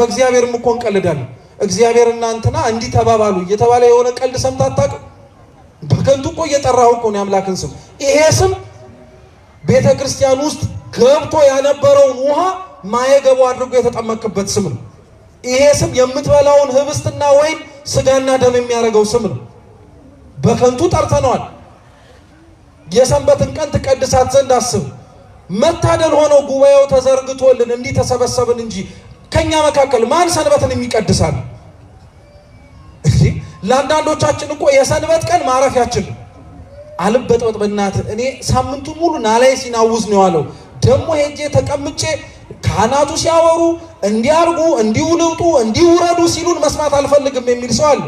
በእግዚአብሔርም እኮ እንቀልዳለን። እግዚአብሔር እናንተና እንዲህ ተባባሉ እየተባለ የሆነ ቀልድ ሰምተህ አታውቅም? በከንቱ እኮ እየጠራኸው እኮ ነው የአምላክን ስም። ይሄ ስም ቤተ ክርስቲያን ውስጥ ገብቶ ያነበረውን ውሃ ማየገቡ አድርጎ የተጠመቅበት ስም ነው። ይሄ ስም የምትበላውን ህብስትና ወይን ስጋና ደም የሚያደርገው ስም ነው። በከንቱ ጠርተነዋል። የሰንበትን ቀን ትቀድሳት ዘንድ አስብ። መታደል ሆኖ ጉባኤው ተዘርግቶልን እንዲህ ተሰበሰብን እንጂ ከኛ መካከል ማን ሰንበትን የሚቀድሳል? ለአንዳንዶቻችን እኮ የሰንበት ቀን ማረፊያችን ነው። አልበጥበጥ በእናትህ እኔ ሳምንቱን ሙሉ ናላይ ሲናውዝ ነው ያለው። ደግሞ ሄጄ ተቀምጬ ካህናቱ ሲያወሩ እንዲያርጉ እንዲውልጡ እንዲውረዱ ሲሉን መስማት አልፈልግም የሚል ሰው አለ።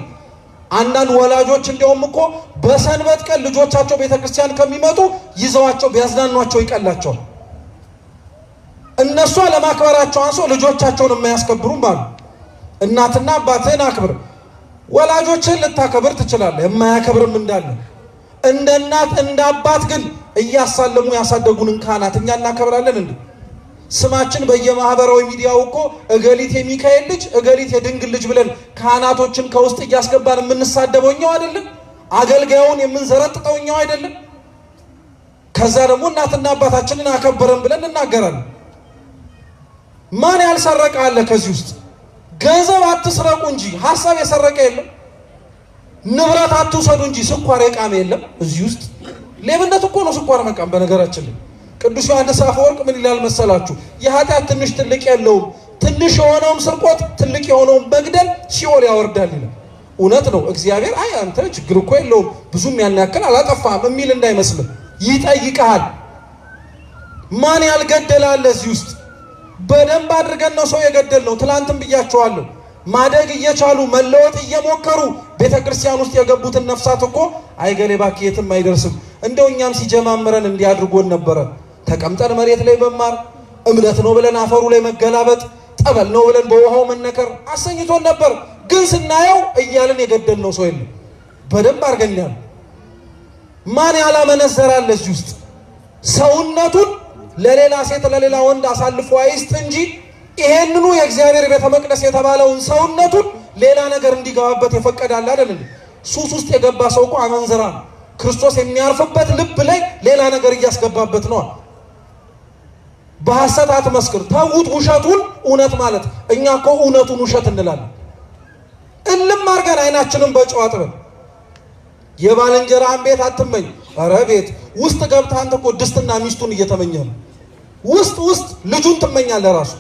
አንዳንድ ወላጆች እንደውም እኮ በሰንበት ቀን ልጆቻቸው ቤተክርስቲያን ከሚመጡ ይዘዋቸው ቢያዝናኗቸው ይቀላቸዋል። እነሱ ለማክበራቸው አንሶ ልጆቻቸውን የማያስከብሩም አሉ። እናትና አባትህን አክብር። ወላጆችን ልታከብር ትችላለህ፣ የማያከብርም እንዳለ። እንደ እናት እንደ አባት ግን እያሳለሙ ያሳደጉንን ካህናት እኛ እናከብራለን እንዴ? ስማችን በየማህበራዊ ሚዲያው እኮ እገሊት የሚካኤል ልጅ እገሊት የድንግል ልጅ ብለን ካህናቶችን ከውስጥ እያስገባን የምንሳደበው እኛው አይደለም? አገልጋዩን የምንዘረጥጠው እኛው አይደለም? ከዛ ደግሞ እናትና አባታችንን አከበረን ብለን እናገራለን። ማን ያልሰረቀ አለ ከዚህ ውስጥ? ገንዘብ አትስረቁ እንጂ ሐሳብ የሰረቀ የለም። ንብረት አትውሰዱ እንጂ ስኳር የቃመ የለም እዚህ ውስጥ። ሌብነት እኮ ነው ስኳር መቃም። በነገራችን ላይ ቅዱስ ዮሐንስ አፈወርቅ ምን ይላል መሰላችሁ? የኃጢአት ትንሽ ትልቅ የለውም፣ ትንሽ የሆነውም ስርቆት ትልቅ የሆነውም መግደል ሲኦል ያወርዳል ይላል። እውነት ነው። እግዚአብሔር አይ አንተ ችግር እኮ የለውም ብዙም ያን ያክል አላጠፋህም የሚል እንዳይመስልህ ይጠይቅሃል። ማን ያልገደለ አለ እዚህ ውስጥ? በደንብ አድርገን ነው ሰው የገደል ነው። ትላንትም ብያቸዋለሁ። ማደግ እየቻሉ መለወጥ እየሞከሩ ቤተክርስቲያን ውስጥ የገቡትን ነፍሳት እኮ አይገሌ እባክህ የትም አይደርስም፣ እንደው እኛም ሲጀማምረን እንዲያድርጎን ነበረ። ተቀምጠን መሬት ላይ መማር እምነት ነው ብለን አፈሩ ላይ መገላበጥ፣ ጠበል ነው ብለን በውሃው መነከር አሰኝቶን ነበር። ግን ስናየው እያልን የገደልነው ሰው የለም። በደንብ አድርገን ማን ያላመነዘራል እዚህ ውስጥ? ሰውነቱን ለሌላ ሴት ለሌላ ወንድ አሳልፎ አይስጥ እንጂ ይሄንኑ የእግዚአብሔር ቤተ መቅደስ የተባለውን ሰውነቱን ሌላ ነገር እንዲገባበት የፈቀዳል አይደል እንዴ? ሱስ ውስጥ የገባ ሰው እኮ አመንዝራ ነው። ክርስቶስ የሚያርፍበት ልብ ላይ ሌላ ነገር እያስገባበት ነው። በሐሰት አትመስክር፣ ተውት ውሸቱን እውነት ማለት። እኛ እኮ እውነቱን ውሸት እንላለን። እልም አድርገን አይናችንን በጨው አጥበን የባልንጀራህን ቤት አትመኝ። ኧረ ቤት ውስጥ ገብተህ አንተ እኮ ድስትና ሚስቱን እየተመኘህ ነው። ውስጥ ልጁን ትመኛለህ ራሱ